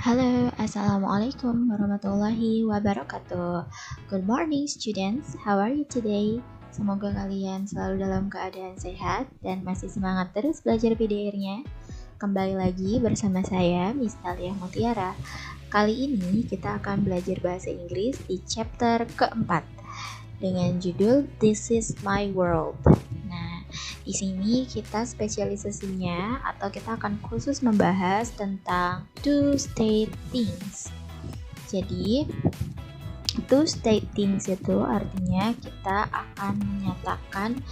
Halo, Assalamualaikum warahmatullahi wabarakatuh. Good morning students, how are you today? Semoga kalian selalu dalam keadaan sehat dan masih semangat terus belajar PDR-nya. Kembali lagi bersama saya, Miss Talia Mutiara. Kali ini kita akan belajar bahasa Inggris di chapter keempat dengan judul This is My World. Di sini kita spesialisasinya atau kita akan khusus membahas tentang to state things. Jadi, to state things itu artinya kita akan menyatakan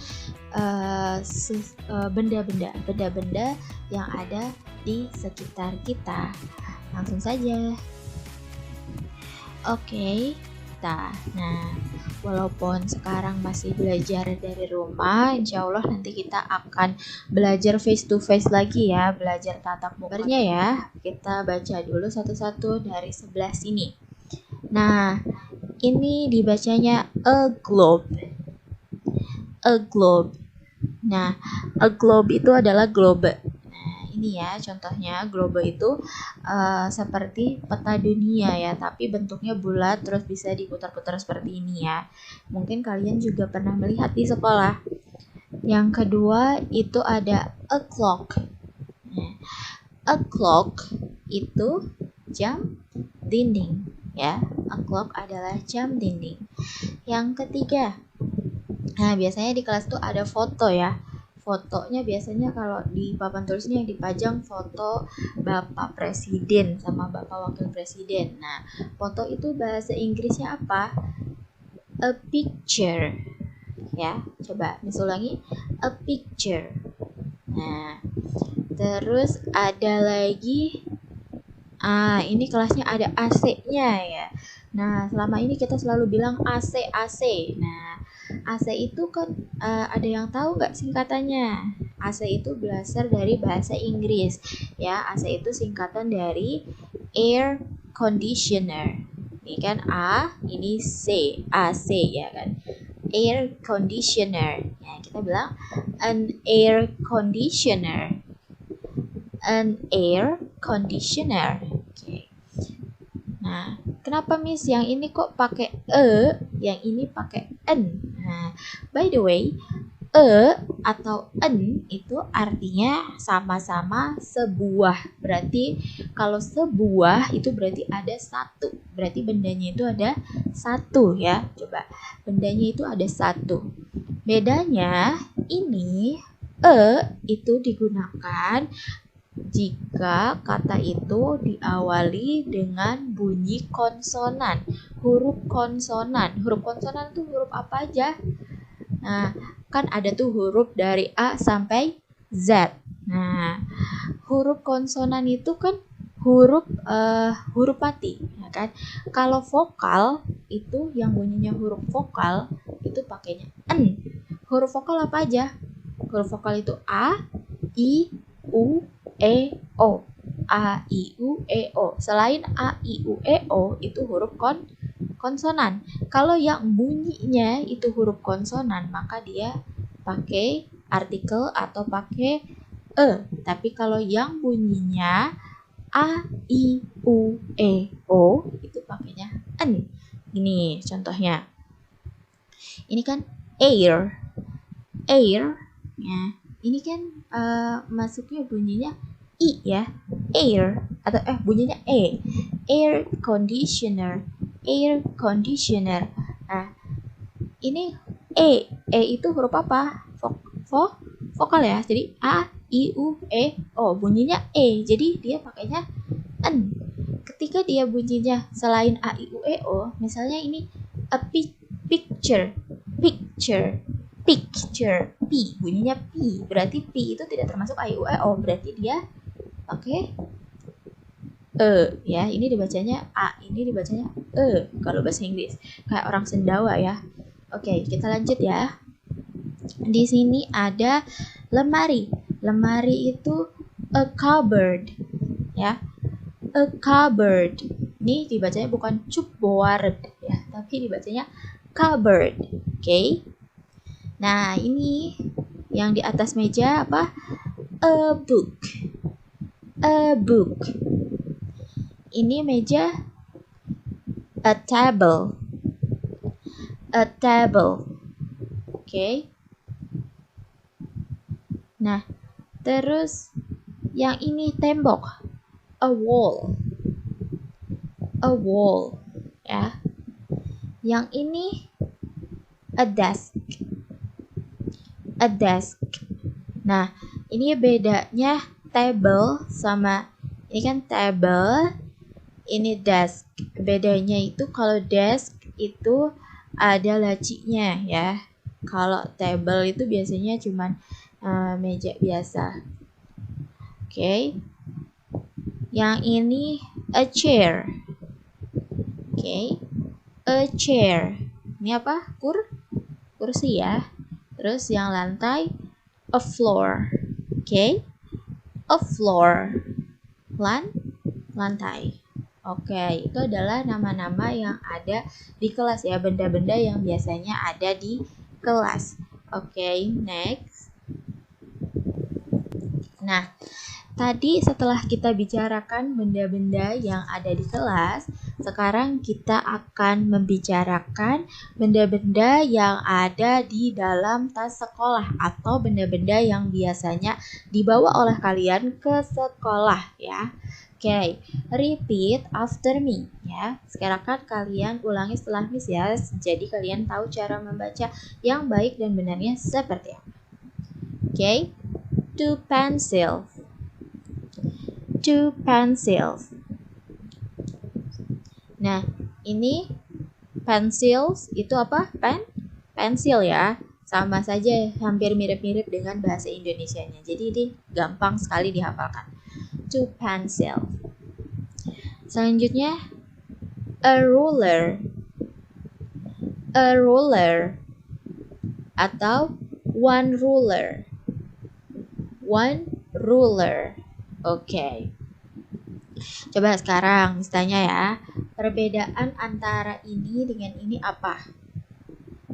benda-benda yang ada di sekitar kita. Langsung saja. Oke. Nah, walaupun sekarang masih belajar dari rumah, insya Allah nanti kita akan belajar face to face lagi ya, belajar tatap mukanya ya. Kita baca dulu satu-satu dari sebelah sini. Nah, ini dibacanya a globe. A globe. Nah, a globe itu adalah globe. Ini ya contohnya, globe itu seperti peta dunia ya, tapi bentuknya bulat terus bisa diputar-putar seperti ini ya. Mungkin kalian juga pernah melihat di sekolah. Yang kedua itu ada a clock. A clock itu jam dinding ya. A clock adalah jam dinding. Yang ketiga, nah biasanya di kelas tuh ada foto ya. Fotonya biasanya kalau di papan tulisnya yang dipajang foto Bapak Presiden sama Bapak Wakil Presiden. Nah, foto itu bahasa Inggrisnya apa? A picture. Ya, coba ulangi. A picture. Nah, terus ada lagi. Ini kelasnya ada AC-nya ya. Nah, selama ini kita selalu bilang AC. Nah, AC itu kan ada yang tahu nggak singkatannya? AC itu berasal dari bahasa Inggris ya. AC itu singkatan dari air conditioner. Ini kan A, ini C, AC ya kan. Air conditioner. Ya, kita bilang an air conditioner. An air conditioner. Oke. Nah, kenapa Miss yang ini kok pakai e, yang ini pakai n? Nah, by the way, e atau n itu artinya sama-sama sebuah. Berarti kalau sebuah itu berarti ada satu. Berarti bendanya itu ada satu ya. Coba, bendanya itu ada satu. Bedanya ini e itu digunakan jika kata itu diawali dengan bunyi konsonan, huruf konsonan. Huruf konsonan itu huruf apa aja? Nah, kan ada tuh huruf dari A sampai Z. Nah, huruf konsonan itu kan huruf mati, ya kan? Kalau vokal itu yang bunyinya huruf vokal itu pakainya N. Huruf vokal apa aja? Huruf vokal itu A, I, U, E, O. A, I, U, E, O. Selain A, I, U, E, O itu huruf konsonan. Kalau yang bunyinya itu huruf konsonan, maka dia pakai artikel atau pakai e. Tapi kalau yang bunyinya A, I, U, E, O itu pakainya n. Ini contohnya. Ini kan air. Air ya. Ini kan masuknya bunyinya I ya, air atau bunyinya E, air conditioner. Nah, ini E itu huruf apa? Vokal ya. Jadi A, I, U, E, O. Bunyinya E. Jadi dia pakainya N. Ketika dia bunyinya selain A, I, U, E, O, misalnya ini a picture. P, bunyinya P. Berarti P itu tidak termasuk A, I, U, E, O. Berarti dia pakai e ya. Ini dibacanya A, ini dibacanya e kalau bahasa Inggris. Kayak orang sendawa ya. Oke, kita lanjut ya. Di sini ada lemari. Lemari itu a cupboard ya. A cupboard. Ini dibacanya bukan cupboard ya, tapi dibacanya cupboard. Oke. Nah, ini yang di atas meja apa? A book. Ini meja, a table. A table. Oke. Nah, terus yang ini tembok, a wall. A wall, ya. Yang ini a desk. A desk. Nah, ini bedanya table sama ini kan table, ini desk. Bedanya itu kalau desk itu ada lacinya ya. Kalau table itu biasanya cuman meja biasa. Oke. Yang ini a chair. Oke. A chair. Ini apa? Kursi ya. Terus yang lantai a floor. Oke. A floor. Lantai. Oke, itu adalah nama-nama yang ada di kelas ya, benda-benda yang biasanya ada di kelas. Oke, next. Nah, tadi setelah kita bicarakan benda-benda yang ada di kelas, sekarang kita akan membicarakan benda-benda yang ada di dalam tas sekolah atau benda-benda yang biasanya dibawa oleh kalian ke sekolah ya. Oke, repeat after me ya. Sekarang kan kalian ulangi setelah Miss ya. Jadi kalian tahu cara membaca yang baik dan benarnya seperti apa. Oke, two pencils. Two pencils. Nah, ini pencils itu apa? Pensil ya. Sama saja, hampir mirip-mirip dengan bahasa Indonesianya. Jadi ini gampang sekali dihafalkan. Two pencils. Selanjutnya a ruler. A ruler atau one ruler. One ruler. Oke. Coba sekarang misalnya ya, perbedaan antara ini dengan ini apa?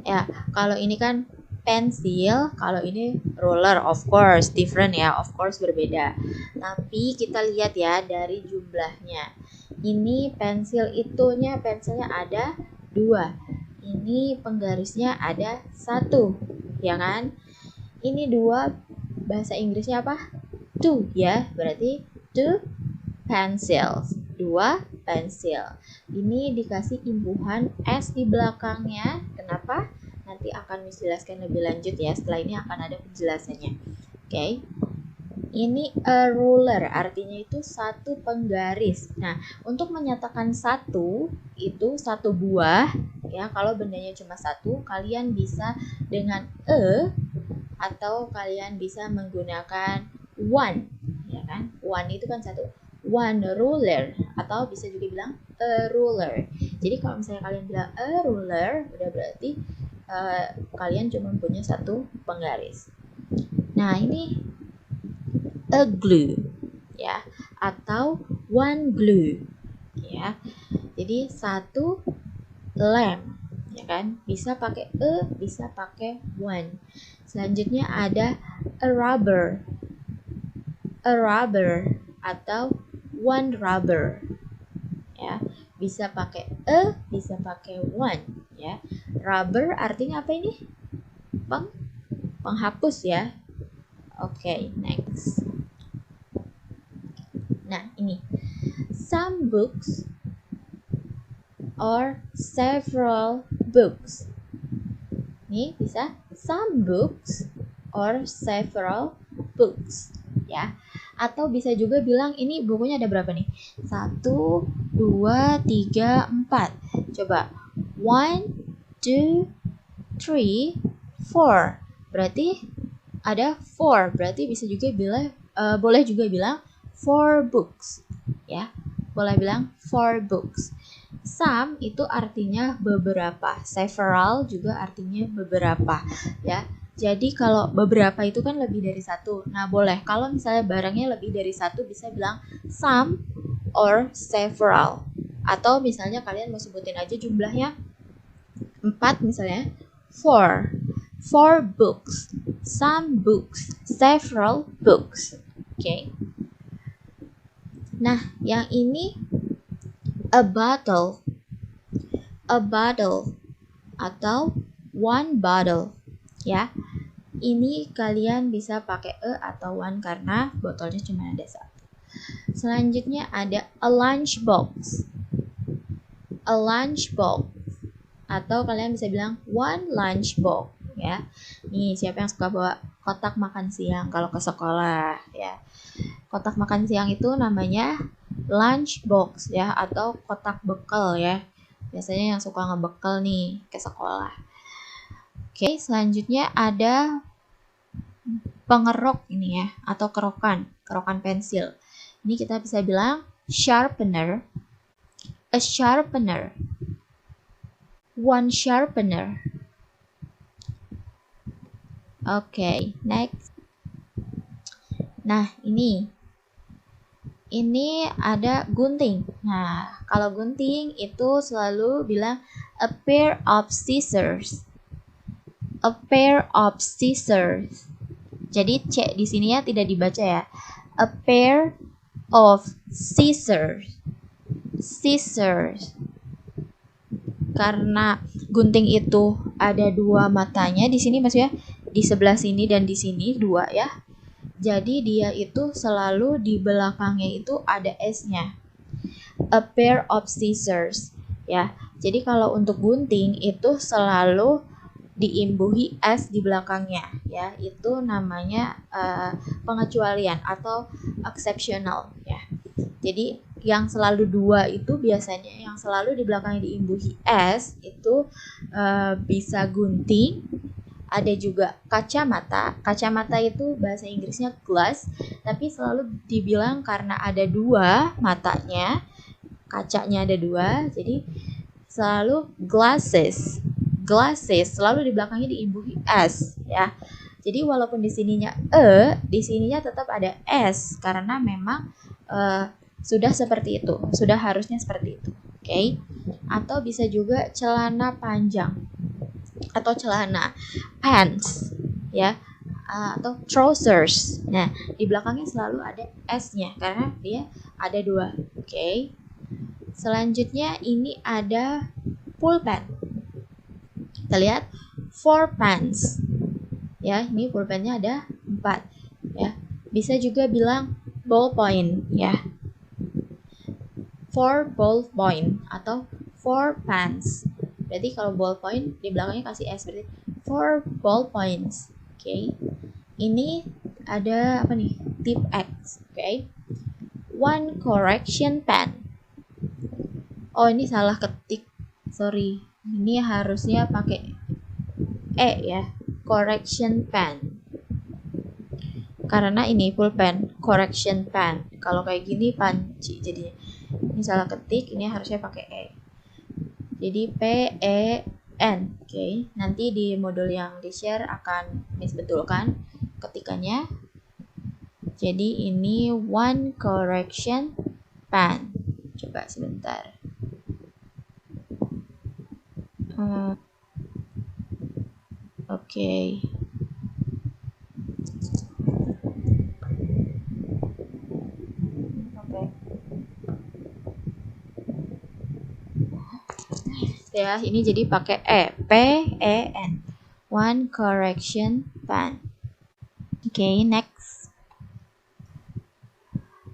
Ya, kalau ini kan pensil, kalau ini ruler, of course different ya, of course berbeda. Tapi kita lihat ya dari jumlahnya. Ini pensil itunya, pensilnya ada 2. Ini penggarisnya ada 1, ya kan? Ini 2, bahasa Inggrisnya apa? Two ya, berarti two pencils. 2 pensil. Ini dikasih imbuhan S di belakangnya. Kenapa? Nanti akan dijelaskan lebih lanjut ya. Setelah ini akan ada penjelasannya. Oke. Ini a ruler, artinya itu satu penggaris. Nah, untuk menyatakan satu, itu satu buah. Ya, kalau bendanya cuma satu, kalian bisa dengan atau kalian bisa menggunakan one. Ya kan? One itu kan satu. One ruler, atau bisa juga bilang a ruler. Jadi kalau misalnya kalian bilang a ruler, udah berarti kalian cuma punya satu penggaris. Nah, ini a glue ya, atau one glue ya. Jadi satu lem ya kan, bisa pakai bisa pakai one. Selanjutnya ada a rubber. A rubber atau one rubber ya, bisa pakai bisa pakai one ya. Rubber artinya apa ini? Penghapus ya. Oke, next. Nah, ini some books or several books. Ini bisa some books or several books ya. Atau bisa juga bilang ini bukunya ada berapa nih? 1, 2, 3, 4. Coba 1, 2, 3, 4. Berarti ada 4. Berarti bisa juga bilang boleh juga bilang 4 books ya. Boleh bilang 4 books. Some itu artinya beberapa. Several juga artinya beberapa ya. Jadi kalau beberapa itu kan lebih dari satu. Nah, boleh. Kalau misalnya barangnya lebih dari satu, bisa bilang some or several. Atau misalnya kalian mau sebutin aja jumlahnya 4 misalnya. 4 books. Some books. Several books. Oke. Nah, yang ini a bottle, a bottle, atau one bottle, ya. Ini kalian bisa pakai a atau one karena botolnya cuma ada satu. Selanjutnya ada a lunchbox, a lunchbox, atau kalian bisa bilang one lunchbox, ya. Nih, siapa yang suka bawa kotak makan siang kalau ke sekolah, ya. Kotak makan siang itu namanya lunchbox, ya, atau kotak bekal, ya. Biasanya yang suka ngebekal nih ke sekolah. Oke, selanjutnya ada pengerok ini ya, atau kerokan pensil. Ini kita bisa bilang sharpener, a sharpener, one sharpener. Oke, next. Nah, ini ada gunting. Nah, kalau gunting itu selalu bilang a pair of scissors. A pair of scissors. Jadi C di sini ya tidak dibaca ya. A pair of scissors. Scissors. Karena gunting itu ada dua matanya di sini maksudnya di sebelah sini dan di sini dua ya. Jadi dia itu selalu di belakangnya itu ada S-nya. A pair of scissors ya. Jadi kalau untuk gunting itu selalu diimbuhi S di belakangnya ya, itu namanya pengecualian atau exceptional ya. Jadi yang selalu dua itu biasanya yang selalu di belakangnya diimbuhi S itu bisa gunting, ada juga kacamata. Kacamata itu bahasa Inggrisnya glass, tapi selalu dibilang karena ada dua matanya, kacanya ada dua, jadi selalu glasses. Glasses selalu di belakangnya diimbuhi S ya. Jadi walaupun di sininya di sininya tetap ada S karena memang sudah seperti itu, sudah harusnya seperti itu. Oke. Atau bisa juga celana panjang atau celana pants ya, atau trousers. Nah, di belakangnya selalu ada S-nya karena dia ada dua. Oke. Selanjutnya ini ada pulpen. Kita lihat 4 pens. Ya, ini pulpennya ada 4 ya. Bisa juga bilang ballpoint ya. 4 ballpoint atau 4 pens. Berarti kalau ballpoint di belakangnya kasih S, berarti 4 ballpoints. Oke. Ini ada apa nih? Tip X, oke. One correction pen. Oh, ini salah ketik. Sorry. Ini harusnya pakai E ya, correction pen. Karena ini pulpen, correction pen. Kalau kayak gini panci jadinya. Ini salah ketik, ini harusnya pakai E. Jadi P-E-N. Oke, nanti di modul yang di-share akan Miss betulkan ketikannya. Jadi ini one correction pen. Coba sebentar. Oke. Ya, ini jadi pakai E, P-E-N. One correction pen. Oke, next.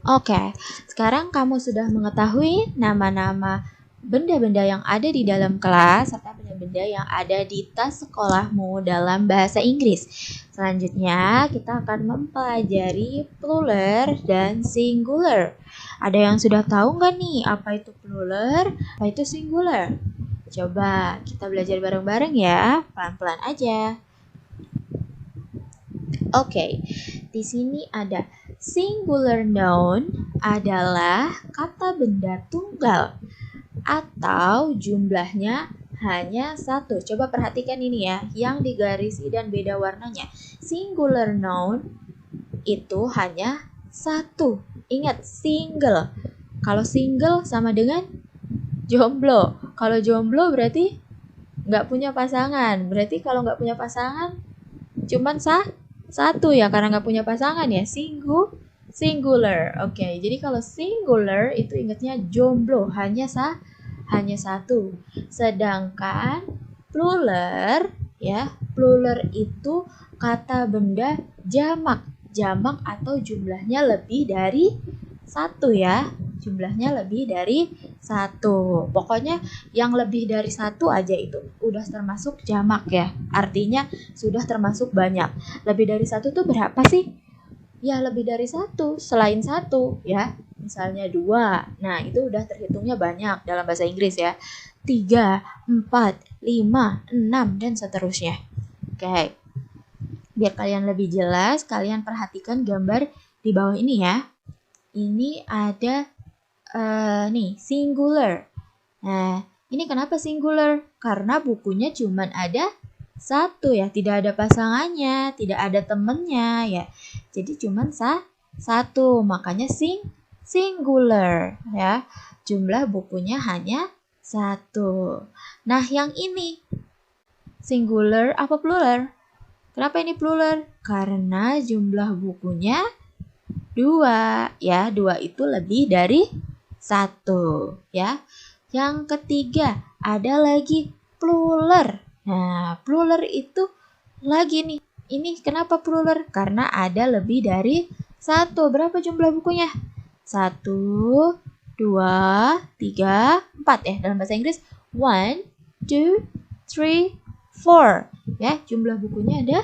Oke, sekarang kamu sudah mengetahui nama-nama benda-benda yang ada di dalam kelas serta benda-benda yang ada di tas sekolahmu dalam bahasa Inggris. Selanjutnya kita akan mempelajari plural dan singular. Ada yang sudah tahu nggak nih apa itu plural, apa itu singular? Coba kita belajar bareng-bareng ya, pelan-pelan aja. Oke, di sini ada singular noun adalah kata benda tunggal atau jumlahnya hanya satu. Coba perhatikan ini ya, yang digarisi dan beda warnanya. Singular noun itu hanya satu. Ingat, single. Kalau single sama dengan jomblo. Kalau jomblo berarti nggak punya pasangan. Berarti kalau nggak punya pasangan cuman satu ya, karena nggak punya pasangan ya, Singular. Oke, jadi kalau singular itu ingatnya jomblo, hanya satu. Sedangkan plural ya, plural itu kata benda jamak. Jamak atau jumlahnya lebih dari satu ya. Jumlahnya lebih dari satu. Pokoknya yang lebih dari satu aja itu udah termasuk jamak ya. Artinya sudah termasuk banyak. Lebih dari satu tuh berapa sih? Ya lebih dari satu, selain satu ya. Misalnya dua. Nah itu udah terhitungnya banyak dalam bahasa Inggris ya. 3, 4, 5, 6 dan seterusnya. Oke. Biar kalian lebih jelas, kalian perhatikan gambar di bawah ini ya. Ini ada nih singular. Nah, ini kenapa singular? Karena bukunya cuma ada satu ya, tidak ada pasangannya, tidak ada temennya ya. Jadi cuma satu, makanya singular ya. Jumlah bukunya hanya satu. Nah, yang ini singular apa plural? Kenapa ini plural? Karena jumlah bukunya 2 ya. 2 itu lebih dari 1 ya. Yang ketiga ada lagi plural. Nah, plural itu lagi nih. Ini kenapa plural? Karena ada lebih dari 1. Berapa jumlah bukunya? 1, 2, 3, 4 ya. Dalam bahasa Inggris 1, 2, 3, 4 ya. Jumlah bukunya ada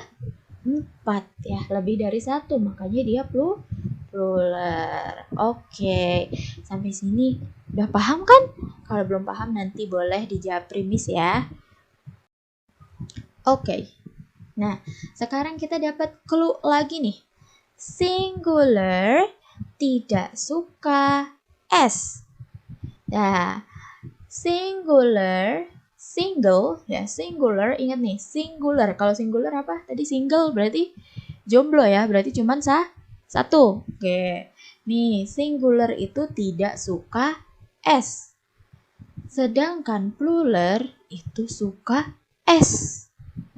4 ya. Lebih dari 1, makanya dia plural. Oke, sampai sini udah paham kan? Kalau belum paham nanti boleh dijawab Miss ya. Oke. Nah, sekarang kita dapat clue lagi nih. Singular tidak suka S. Nah, singular, single ya, singular, ingat nih, singular. Kalau singular apa? Tadi single berarti jomblo ya, berarti cuman satu. Oke. Nih, singular itu tidak suka S. Sedangkan plural itu suka S.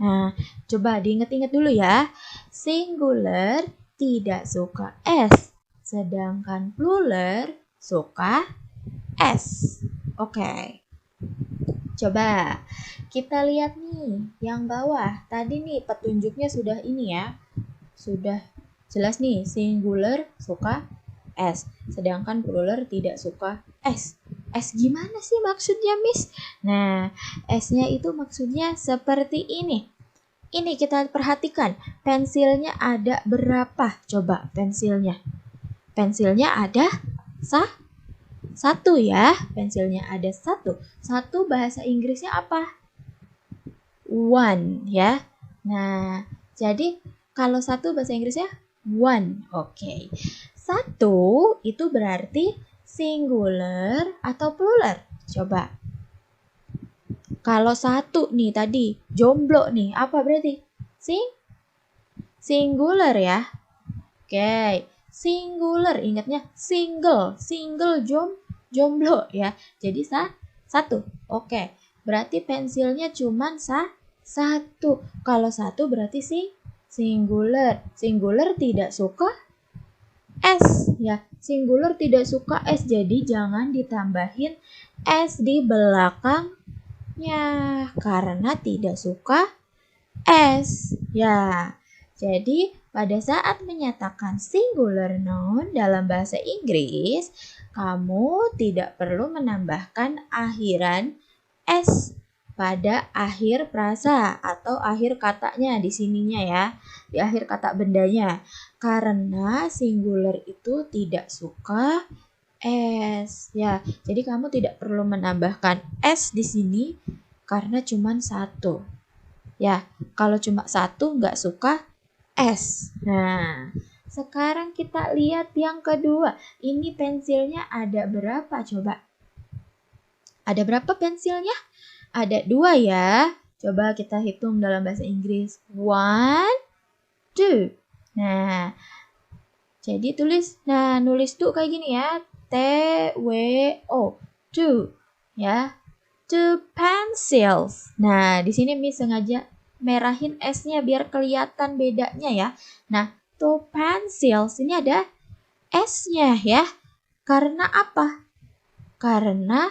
Nah, coba diingat-ingat dulu ya. Singular tidak suka S. Sedangkan plural suka S. Oke. Coba kita lihat nih yang bawah. Tadi nih petunjuknya sudah ini ya. Sudah jelas nih, singular suka S, sedangkan plural tidak suka S. S gimana sih maksudnya, Miss? Nah, S-nya itu maksudnya seperti ini. Ini kita perhatikan, pensilnya ada berapa? Coba pensilnya. Pensilnya ada satu ya. Pensilnya ada satu. Satu bahasa Inggrisnya apa? One ya. Nah, jadi kalau satu bahasa Inggrisnya one. Oke. Satu itu berarti singular atau plural? Coba. Kalau satu nih tadi jomblo nih, apa berarti? Singular ya. Oke. Singular, ingatnya single. Single jomblo ya. Jadi satu. Oke. Berarti pensilnya cuman satu. Kalau satu berarti singular. Singular tidak suka S ya. Singular tidak suka S, jadi jangan ditambahin S di belakangnya karena tidak suka S ya. Jadi pada saat menyatakan singular noun dalam bahasa Inggris, kamu tidak perlu menambahkan akhiran S pada akhir frasa atau akhir katanya di sininya ya, di akhir kata bendanya. Karena singular itu tidak suka S ya. Jadi kamu tidak perlu menambahkan S di sini karena cuma satu. Ya, kalau cuma satu nggak suka S. Nah, sekarang kita lihat yang kedua. Ini pensilnya ada berapa coba? Ada berapa pensilnya? Ada 2 ya. Coba kita hitung dalam bahasa Inggris. 1, 2. Nah, jadi nulis tuh kayak gini ya. T-W-O. 2 ya. 2 pencils. Nah, di sini Miss sengaja merahin S-nya biar kelihatan bedanya ya. Nah, 2 pencils ini ada S-nya ya. Karena apa? Karena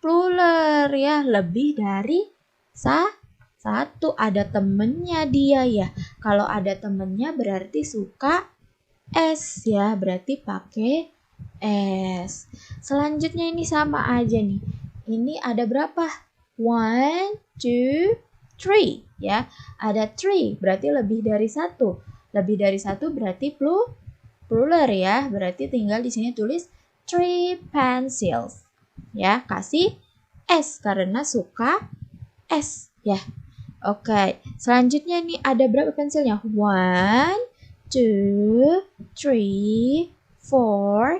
plural ya, lebih dari satu. Ada temennya dia ya. Kalau ada temennya berarti suka S ya, berarti pakai S. Selanjutnya ini sama aja nih. Ini ada berapa? 1, 2, 3 ya. Ada 3 berarti lebih dari satu. Lebih dari satu berarti plural ya. Berarti tinggal di sini tulis 3 pencils. Ya, kasih S karena suka S ya. Oke, selanjutnya nih ada berapa pensilnya? 1, 2, 3, 4, 4,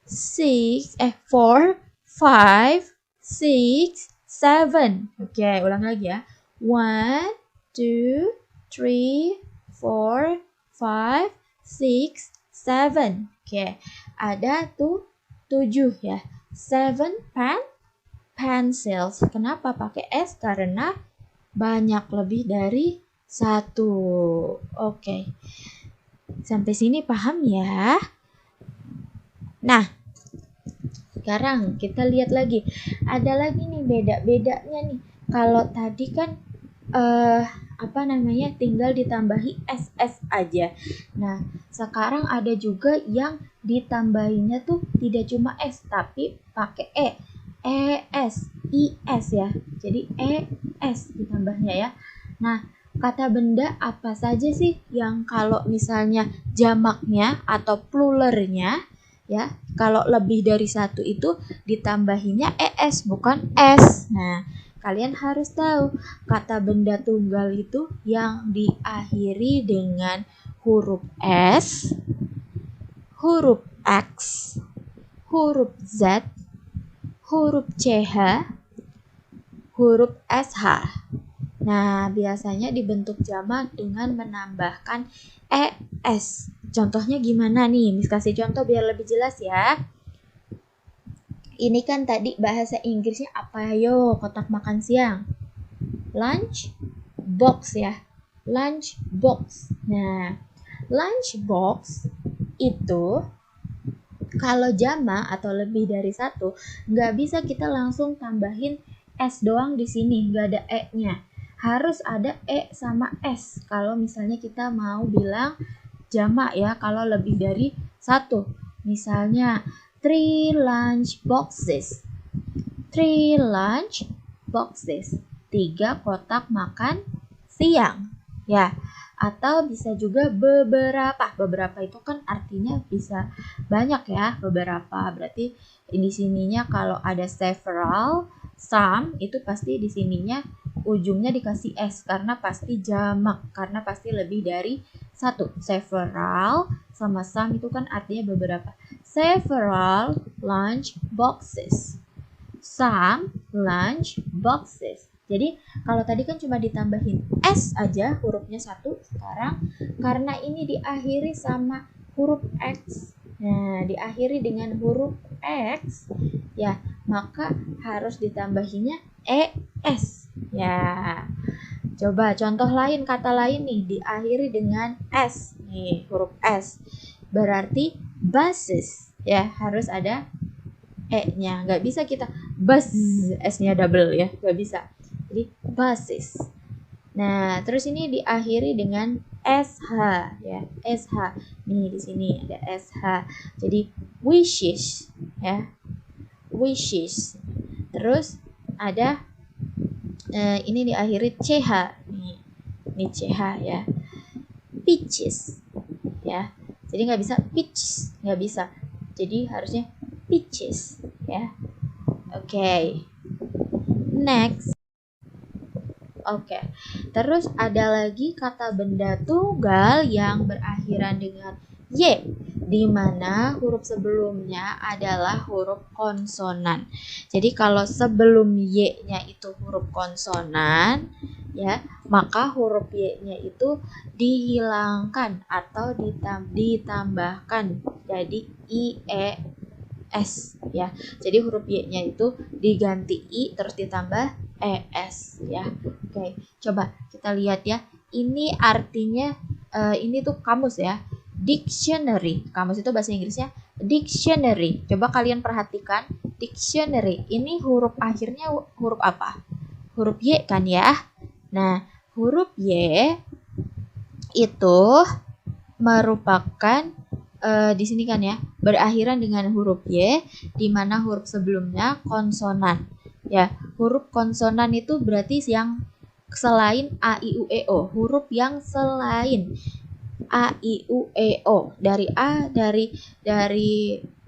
5, 6, 7. Oke, ulang lagi ya. 1, 2, 3, 4, 5, 6, 7. Oke, ada 7 ya. 7 pencils. Kenapa pakai S? Karena banyak, lebih dari satu. Oke. Sampai sini paham ya? Nah, sekarang kita lihat lagi. Ada lagi nih beda-bedanya nih. Kalau tadi kan tinggal ditambahi SS aja. Nah, sekarang ada juga yang ditambahinya tuh tidak cuma S tapi pakai E. ES, IS ya. Jadi ES ditambahnya ya. Nah, kata benda apa saja sih yang kalau misalnya jamaknya atau pluralnya ya, kalau lebih dari satu itu ditambahinya ES bukan S. Nah, kalian harus tahu kata benda tunggal itu yang diakhiri dengan huruf S, huruf X, huruf Z, huruf CH, huruf SH. Nah, biasanya dibentuk jamak dengan menambahkan ES. Contohnya gimana nih? Miss kasih contoh biar lebih jelas ya. Ini kan tadi bahasa Inggrisnya apa yo? Kotak makan siang. Lunch box ya. Lunch box. Nah, lunch box itu kalau jamak atau lebih dari satu, nggak bisa kita langsung tambahin S doang di sini, nggak ada E-nya. Harus ada E sama S kalau misalnya kita mau bilang jamak ya, kalau lebih dari satu. Misalnya, 3 lunch boxes. 3 lunch boxes. 3 kotak makan siang. Ya, atau bisa juga beberapa. Beberapa itu kan artinya bisa banyak ya, beberapa. Berarti di sininya kalau ada several, some itu pasti di sininya ujungnya dikasih S karena pasti jamak, karena pasti lebih dari satu. Several sama some itu kan artinya beberapa. Several lunch boxes. Some lunch boxes. Jadi kalau tadi kan cuma ditambahin S aja hurufnya satu, sekarang karena ini diakhiri sama huruf X, nah diakhiri dengan huruf X ya, maka harus ditambahinya ES ya. Coba contoh lain, kata lain nih diakhiri dengan S nih, huruf S, berarti buses ya, harus ada E-nya, nggak bisa kita bus, S-nya double ya, nggak bisa. Jadi buses. Nah, terus ini diakhiri dengan SH ya, SH. Nih di sini ada SH. Jadi wishes ya, wishes. Terus ada ini diakhiri CH. Nih, ini CH ya. Peaches ya. Jadi nggak bisa peach, nggak bisa. Jadi harusnya peaches ya. Oke. Next. Oke. Terus ada lagi kata benda tunggal yang berakhiran dengan Y, di mana huruf sebelumnya adalah huruf konsonan. Jadi kalau sebelum Y-nya itu huruf konsonan, ya, maka huruf Y-nya itu dihilangkan atau ditambahkan jadi IES ya. Jadi huruf Y-nya itu diganti I terus ditambah ES ya. Oke, coba kita lihat ya. Ini artinya ini tuh kamus ya. Dictionary. Kamus itu bahasa Inggrisnya dictionary. Coba kalian perhatikan dictionary. Ini huruf akhirnya huruf apa? Huruf Y kan ya? Nah, huruf Y itu merupakan di sini kan ya, berakhiran dengan huruf Y, di mana huruf sebelumnya konsonan. Ya, huruf konsonan itu berarti yang selain A, I, U, E, O. Huruf yang selain A, I, U, E, O. Dari A, dari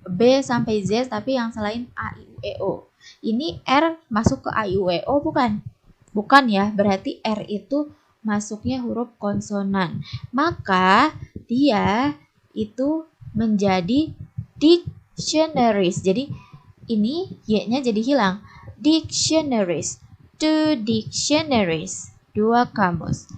B sampai Z, tapi yang selain A, I, U, E, O. Ini R masuk ke A, I, U, E, O bukan? Bukan ya, berarti R itu masuknya huruf konsonan. Maka dia itu menjadi dictionaries. Jadi ini Y-nya jadi hilang. Dictionaries. 2 dictionaries. 2 kamus.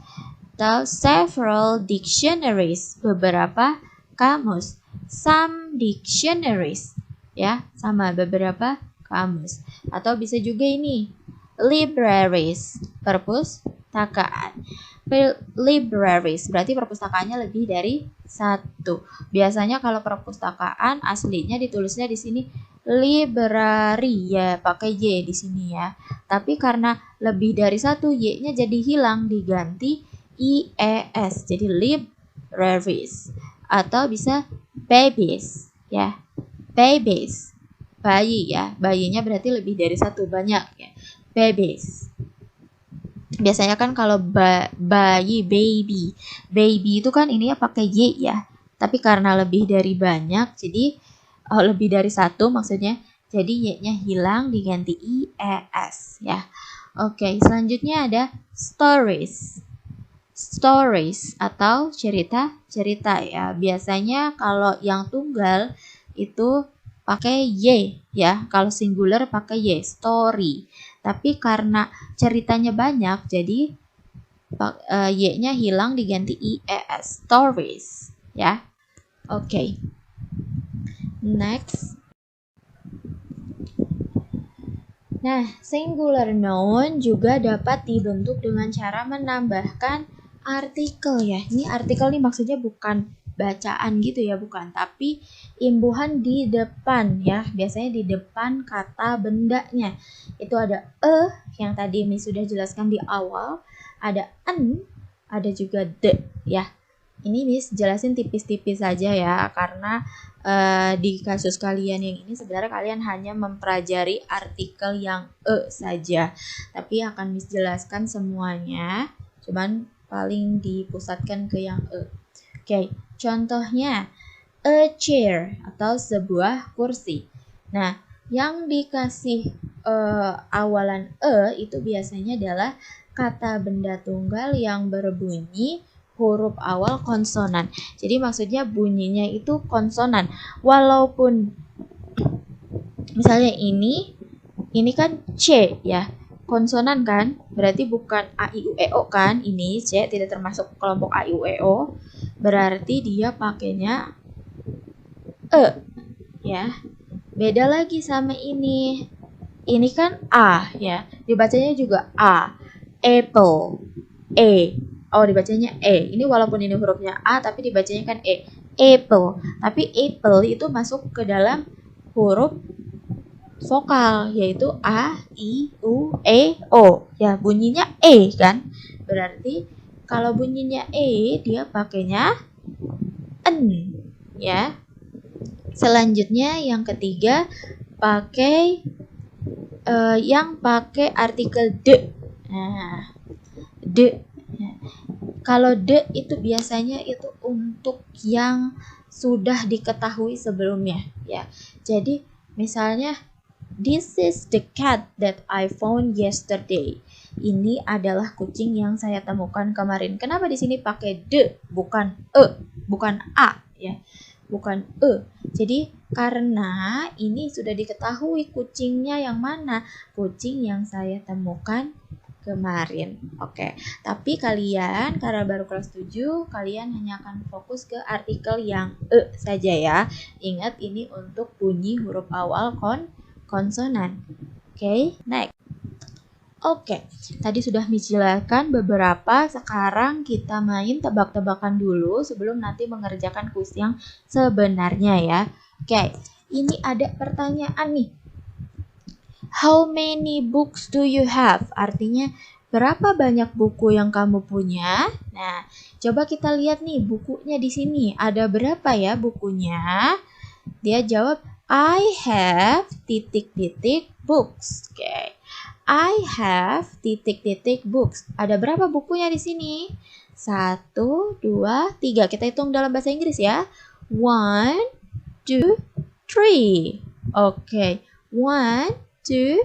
Atau several dictionaries. Beberapa kamus. Some dictionaries. Ya, sama beberapa kamus. Atau bisa juga ini. Libraries. Perpustakaan. Libraries berarti perpustakaannya lebih dari 1. Biasanya kalau perpustakaan aslinya ditulisnya di sini library ya, pakai Y di sini ya. Tapi karena lebih dari 1, Y-nya jadi hilang, diganti IES. Jadi libraries. Atau bisa babies ya. Babies. Bayi ya. Bayinya berarti lebih dari 1, banyak ya. Babies. Biasanya kan kalau bayi, baby itu kan ini ya pakai Y ya. Tapi karena lebih dari banyak, jadi lebih dari 1 maksudnya, jadi Y-nya hilang diganti IES ya. Oke, selanjutnya ada stories. Stories atau cerita ya. Biasanya kalau yang tunggal itu pakai Y ya. Kalau singular pakai Y, story. Tapi karena ceritanya banyak, jadi Y-nya hilang diganti IES. Stories ya. Oke. Next. Nah, singular noun juga dapat dibentuk dengan cara menambahkan artikel ya. Ini artikel nih maksudnya bukan bacaan gitu ya, bukan, tapi imbuhan di depan ya. Biasanya di depan kata bendanya. Itu ada yang tadi Miss sudah jelaskan di awal, ada ada juga the ya. Ini Miss jelasin tipis-tipis saja ya, karena di kasus kalian yang ini sebenarnya kalian hanya mempelajari artikel yang saja. Tapi akan Miss jelaskan semuanya, cuman paling dipusatkan ke yang Oke, contohnya a chair atau sebuah kursi. Nah, yang dikasih awalan itu biasanya adalah kata benda tunggal yang berbunyi huruf awal konsonan. Jadi maksudnya bunyinya itu konsonan. Walaupun misalnya ini kan C ya. Konsonan kan? Berarti bukan A, I, U, E, O kan? Ini C tidak termasuk kelompok A, I, U, E, O. Berarti dia pakainya ya. Beda lagi sama ini. Ini kan A ya. Dibacanya juga A. Apple. E. Oh, dibacanya E. Ini walaupun ini hurufnya A, tapi dibacanya kan E. Apple. Tapi apple itu masuk ke dalam huruf vokal, yaitu A, I, U, E, O. Ya, bunyinya E kan? Berarti kalau bunyinya E, dia pakainya N. Ya. Selanjutnya yang ketiga, pakai yang pakai artikel de. Nah, de. Kalau the itu biasanya itu untuk yang sudah diketahui sebelumnya ya. Jadi misalnya this is the cat that I found yesterday. Ini adalah kucing yang saya temukan kemarin. Kenapa di sini pakai the bukan bukan a ya. Bukan Jadi karena ini sudah diketahui kucingnya yang mana. Kucing yang saya temukan kemarin. Oke. Tapi kalian karena baru kelas 7, kalian hanya akan fokus ke artikel yang saja ya. Ingat ini untuk bunyi huruf awal konsonan. Oke, next. Oke, tadi sudah menjelaskan beberapa. Sekarang kita main tebak-tebakan dulu sebelum nanti mengerjakan kuis yang sebenarnya ya. Oke, ini ada pertanyaan nih. How many books do you have? Artinya, berapa banyak buku yang kamu punya? Nah, coba kita lihat nih bukunya di sini. Ada berapa ya bukunya? Dia jawab, I have titik-titik books. Oke. I have titik-titik books. Ada berapa bukunya di sini? 1, 2, 3. Kita hitung dalam bahasa Inggris ya. 1, 2, 3. Oke. 1, 2,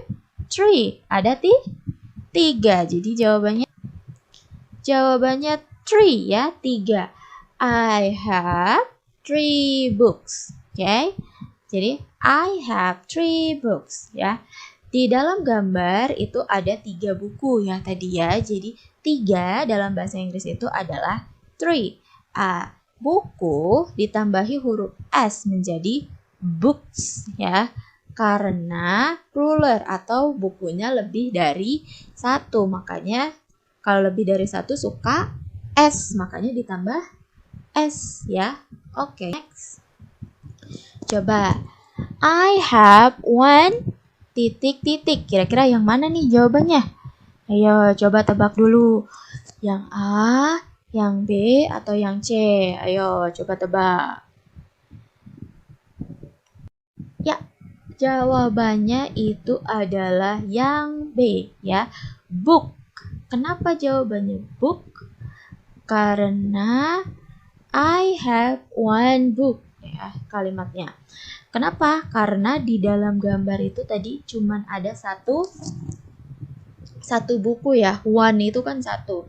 3. Ada 3. Jadi jawabannya 3 ya, 3. I have 3 books. Oke. Jadi I have 3 books ya. Di dalam gambar itu ada 3 buku ya tadi ya. Jadi 3 dalam bahasa Inggris itu adalah 3. Buku ditambahi huruf S menjadi books ya. Karena ruler atau bukunya lebih dari 1. Makanya kalau lebih dari 1 suka S. Makanya ditambah S ya. Oke, next. Coba. I have 1 titik-titik. Kira-kira yang mana nih jawabannya? Ayo coba tebak dulu. Yang A, yang B, atau yang C? Ayo coba tebak. Ya, jawabannya itu adalah yang B ya. Book. Kenapa jawabannya book? Karena I have 1 book ya kalimatnya. Kenapa? Karena di dalam gambar itu tadi cuman ada satu buku ya. One itu kan satu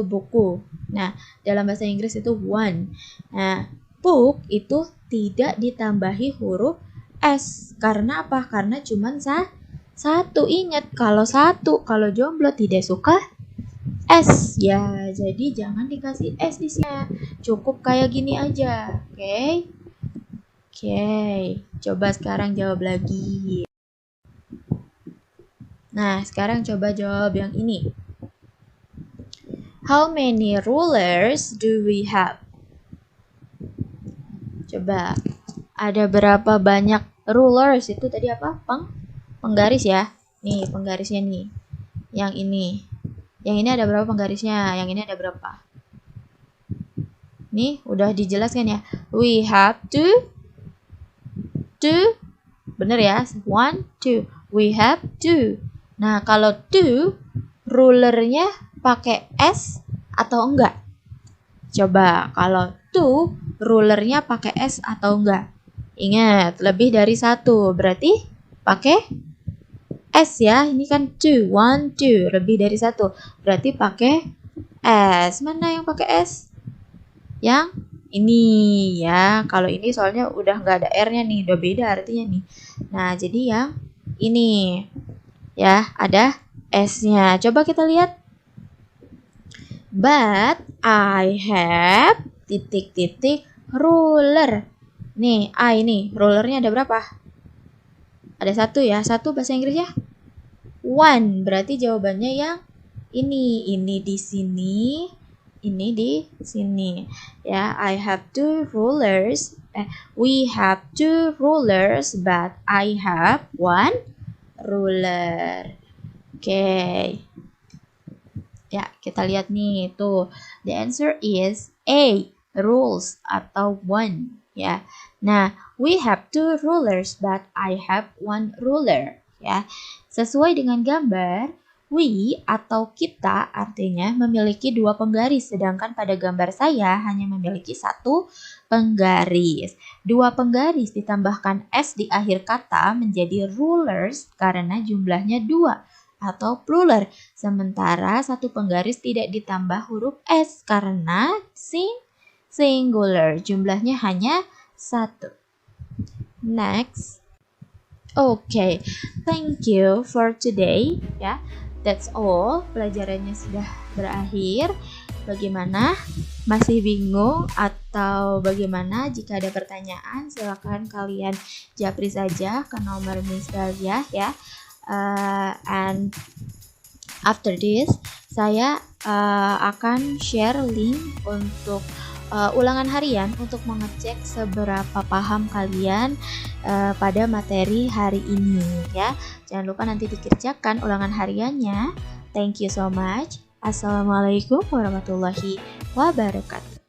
buku. Nah, dalam bahasa Inggris itu one. Nah, book itu tidak ditambahi huruf S. Karena apa? Karena cuman satu. Ingat, kalau jomblo tidak suka S ya. Jadi jangan dikasih S di sini. Cukup kayak gini aja. Oke? Oke, coba sekarang jawab lagi. Nah, sekarang coba jawab yang ini. How many rulers do we have? Coba, ada berapa banyak rulers? Itu tadi apa? Penggaris ya. Nih, penggarisnya nih. Yang ini. Yang ini ada berapa penggarisnya? Yang ini ada berapa? Nih, udah dijelaskan ya. We have two, bener ya, 1, 2, we have 2. Nah, kalau 2 rulernya pakai S atau enggak? Coba, kalau 2 rulernya pakai S atau enggak? Ingat, lebih dari 1 berarti pakai S ya. Ini kan 2, 1, 2, lebih dari 1 berarti pakai S. Mana yang pakai S? Yang ini ya. Kalau ini soalnya udah nggak ada R-nya nih, udah beda artinya nih. Nah, jadi yang ini ya ada S-nya. Coba kita lihat. But I have titik-titik ruler. Nih, ini rulernya ada berapa? Ada 1 ya. 1 bahasa Inggrisnya 1. Berarti jawabannya yang ini. Ini di sini. Ini di sini ya. I have 2 rulers. We have 2 rulers, but I have 1 ruler. Oke. Ya, kita lihat nih tuh. The answer is A, rules atau 1 ya. Nah, we have 2 rulers, but I have 1 ruler ya. Sesuai dengan gambar, we atau kita artinya memiliki 2 penggaris, sedangkan pada gambar saya hanya memiliki 1 penggaris. 2 penggaris ditambahkan S di akhir kata menjadi rulers karena jumlahnya 2 atau plural. Sementara 1 penggaris tidak ditambah huruf S karena singular. Jumlahnya hanya 1. Next. Okay, thank you for today ya. That's all, pelajarannya sudah berakhir. Bagaimana? Masih bingung atau bagaimana? Jika ada pertanyaan, silakan kalian japri saja ke nomor Miss Dahlia ya. And After this, saya akan share link untuk ulangan harian untuk mengecek seberapa paham kalian pada materi hari ini ya. Jangan lupa nanti dikerjakan ulangan hariannya. Thank you so much. Assalamualaikum warahmatullahi wabarakatuh.